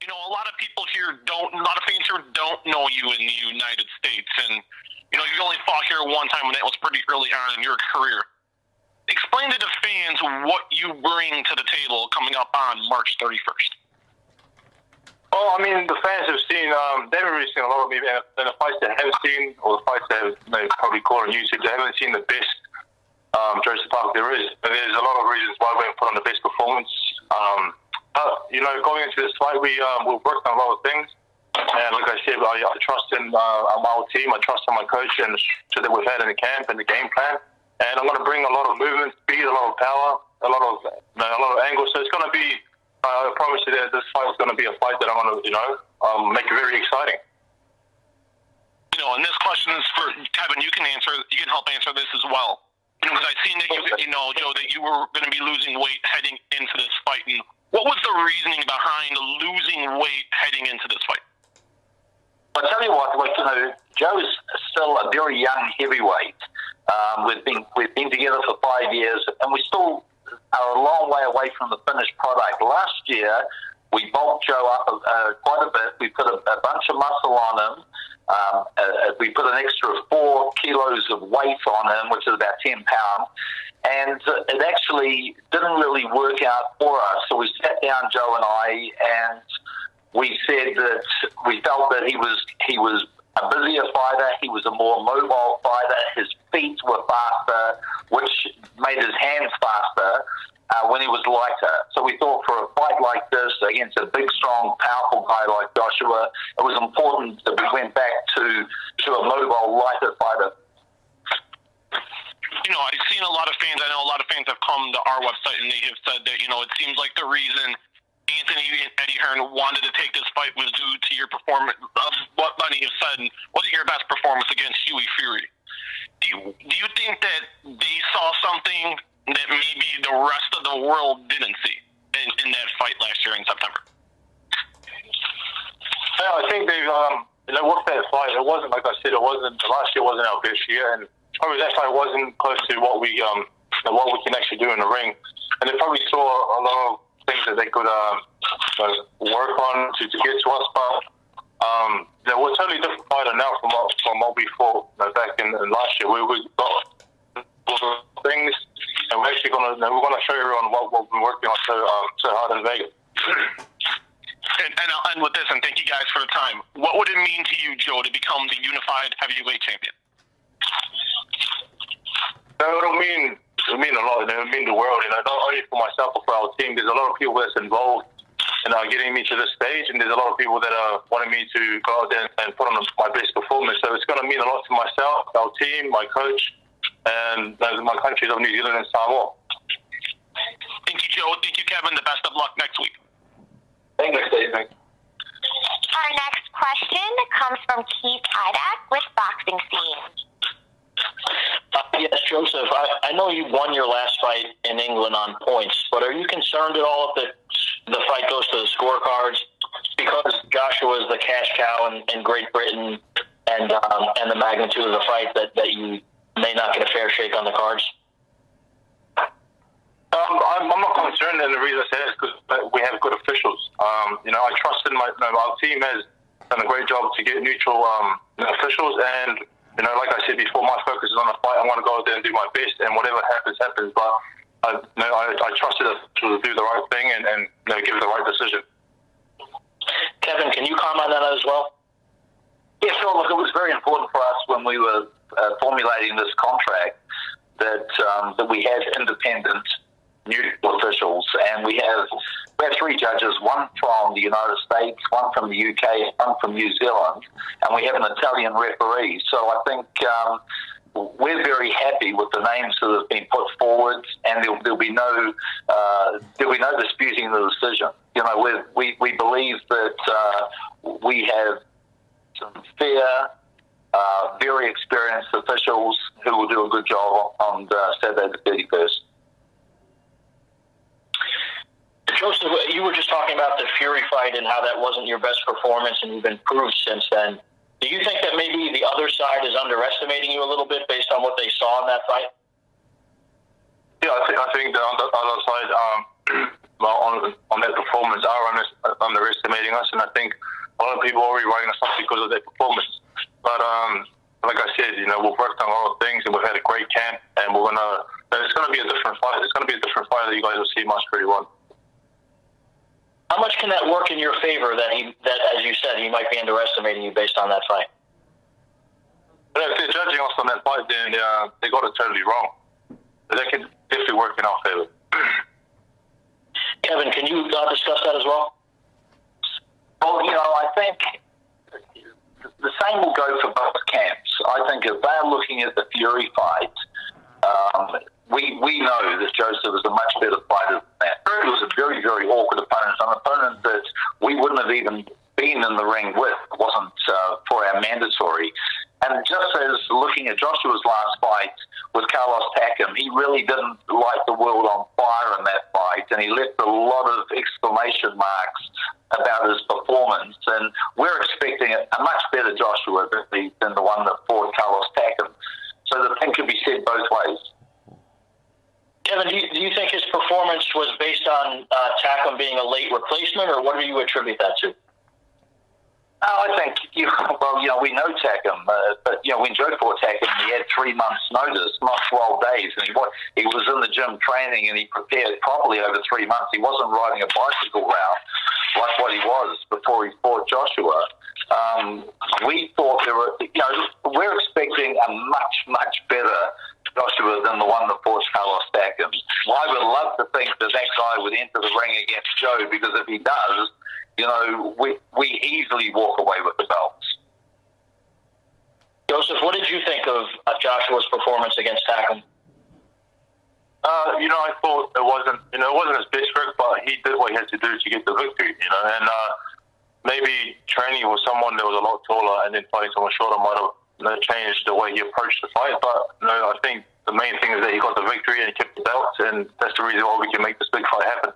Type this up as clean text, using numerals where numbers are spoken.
You know, a lot of people here a lot of fans here don't know you in the United States, and you know, you only fought here one time, and that was pretty early on in your career. Explain to the fans what you bring to the table coming up on March 31st. Well, I mean, the fans have seen, they haven't really seen a lot of me in the fights they haven't seen, or the fights they probably caught on YouTube. They haven't seen the best Joseph Parker there is. But there's a lot of reasons why we haven't put on the best performance. But, you know, going into this fight, we've worked on a lot of things. And like I said, I trust in my whole team. I trust in my coach and the structure that we've had in the camp and the game plan. And I'm going to bring a lot of movement, speed, a lot of power, a lot of angles. So it's going to be, I promise you that this fight is going to be a fight that I'm going to, make it very exciting. You know, and this question is for Kevin. You can help answer this as well. Because I've seen that Joe, that you were going to be losing weight heading into this fight. And what was the reasoning behind losing weight heading into this fight? I'll tell you what, Joe is still a very young heavyweight. We've been together for 5 years, and we still are a long way away from the finished product. Last year, we bulked Joe up quite a bit. We put a bunch of muscle on him. We put an extra 4 kilos of weight on him, which is about 10 pounds. And it actually didn't really work out for us. So we sat down, Joe and I, and we said that we felt that he was a busier fighter. He was a more mobile fighter. His feet were faster, which made his hands faster when he was lighter. So we thought for a fight like this against a big, strong, powerful guy like Joshua, it was important that we went back to a mobile, lighter fighter. You know, I've seen a lot of fans. I know a lot of fans have come to our website and they have said that, you know, it seems like the reason Anthony and Eddie Hearn wanted to take this fight was due to your performance. What many have said wasn't your best performance against Huey Fury. Do you think that they saw something that maybe the rest of the world didn't see in that fight last year in September? Yeah, I think they've worked that fight. It wasn't, like I said, last year wasn't our best year, and probably that fight wasn't close to what we can actually do in the ring. And they probably saw a lot of things that they could work on to get to us, but we're a totally different fighter now from what we fought back in last year. We got things, and we're actually gonna show everyone what we've been working on so hard in Vegas. And I'll end with this, and thank you guys for the time. What would it mean to you, Joe, to become the unified heavyweight champion? It'll mean a lot. It'll mean the world. Not only for myself but for our team. There's a lot of people that's involved in getting me to this stage, and there's a lot of people that are wanting me to go out there and put on my best performance. So it's going to mean a lot to myself, our team, my coach, and my countries of New Zealand and Samoa. Thank you, Joe. Thank you, Kevin. The best of luck next week. Thank you, Steve. Our next question comes from Keith Idak with Boxing Scene. Yes, Joseph, I know you won your last fight in England on points, but are you concerned at all if the fight goes to the scorecards? Because Joshua is the cash cow in Great Britain and the magnitude of the fight that you may not get a fair shake on the cards? I'm not concerned, and the reason I say that is because we have good officials. I trust in our team has done a great job to get neutral officials, and like I said before, my focus is on the fight. I want to go out there and do my best, and whatever happens, happens. But I trust it to do the right thing and give the right decision. Kevin, can you comment on that as well? Yeah, sure. Look, it was very important for us when we were formulating this contract that we had independent neutral officials, and we have 3 judges, one from the United States, one from the UK, one from New Zealand, and we have an Italian referee. So I think we're very happy with the names that have been put forward, and there'll be no disputing the decision. We believe that we have some fair, very experienced officials who will do a good job on Saturday the 31st. Joseph, you were just talking about the Fury fight and how that wasn't your best performance, and you've improved since then. Do you think that maybe the other side is underestimating you a little bit based on what they saw in that fight? Yeah, I think the other side, on that performance, are underestimating us, and I think a lot of people are already writing us off because of their performance. But like I said, we've worked on a lot of things, and we've had a great camp, and it's going to be a different fight. It's going to be a different fight that you guys will see March 31. How much can that work in your favor that, as you said, he might be underestimating you based on that fight? But if they're judging us on that fight, then they got it totally wrong. But that can definitely work in our favor. Kevin, can you discuss that as well? Well, I think the same will go for both camps. I think if they're looking at the Fury fight, we know that Joseph is a much better fighter than that. Fury was a very, very awkward opponent, an opponent that we wouldn't have even been in the ring with. It wasn't for our mandatory. And just as looking at Joshua's last fight with Carlos Takam, he really didn't light the world on fire in that fight, and he left a lot of exclamation marks about his performance. And we're expecting a much better Joshua than the one that fought Carlos Takam. So the thing could be said both ways. Kevin, do you think his performance was based on Takam being a late replacement, or what do you attribute that to? I think, we know Takam, but, when Joe fought Takam, he had 3 months' notice, not 12 days. And he was in the gym training, and he prepared properly over 3 months. He wasn't riding a bicycle round like what he was before he fought Joshua. We thought we're expecting a much, much better Joshua than the one that fought Carlos Takam. I would love to think that guy would enter the ring against Joe, because if he does, we easily walk away with the belts. Joseph, what did you think of Joshua's performance against Takam? I thought it wasn't his best work, but he did what he had to do to get the victory, and maybe training with someone that was a lot taller and then fighting someone shorter might have changed the way he approached the fight, but I think the main thing is that he got the victory and he kept the belts, and that's the reason why we can make this big fight happen.